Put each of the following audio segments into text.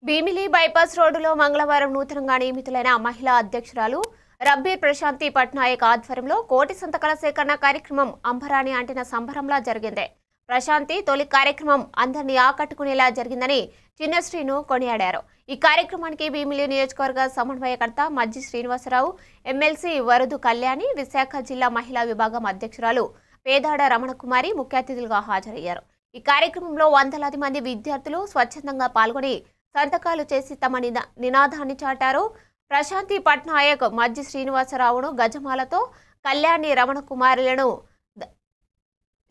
Bheemili bypass రోడ్డులో మంగళవారం నూతనంగా నియమితులైన మహిళా అధ్యక్షురాలు రబ్బీర్ ప్రశాంతి పట్నాయక్ ఆధ్వర్యంలో కోటి సంతకాల సేకరణ కార్యక్రమం అంబరాణి అంటిన సంబరంలా జరిగింది. ప్రశాంతి తొలి కార్యక్రమం అందరినీ ఆకట్టుకునేలా జరిగిందని చిన్నశ్రీను కొనియాడారు. ఈ కార్యక్రమానికి భీమిలి నియోజకవర్గ సమన్వయకర్త మజ్జి శ్రీనివాసరావు, ఎమ్మెల్సీ వరదు కళ్యాణి, విశాఖ జిల్లా మహిళా విభాగం అధ్యక్షురాలు పేదాడ రమణకుమారి ముఖ్య అతిథులుగా హాజరయ్యారు. ఈ కార్యక్రమంలో వందలాది మంది విద్యార్థులు స్వచ్ఛందంగా పాల్గొని సంతకాలు చేసి తమ నినాదాన్ని చాటారు. ప్రశాంతి పట్నాయక్ మజ్జి శ్రీనివాసరావును గజమాలతో, కళ్యాణి రమణకుమారులను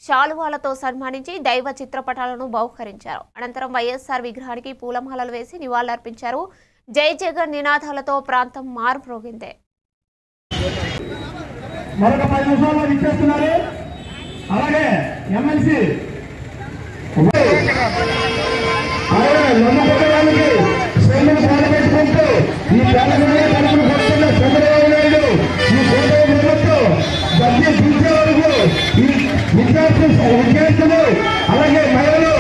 శాలువాలతో సన్మానించి దైవ చిత్రపటాలను బహుకరించారు. అనంతరం వైఎస్ఆర్ విగ్రహానికి పూలమాలలు వేసి నివాళులర్పించారు. జై జగన్ నినాదాలతో ప్రాంతం మారుమ్రోగింది. విద్యార్థులు అలాగే మహిళలు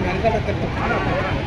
వెనకాల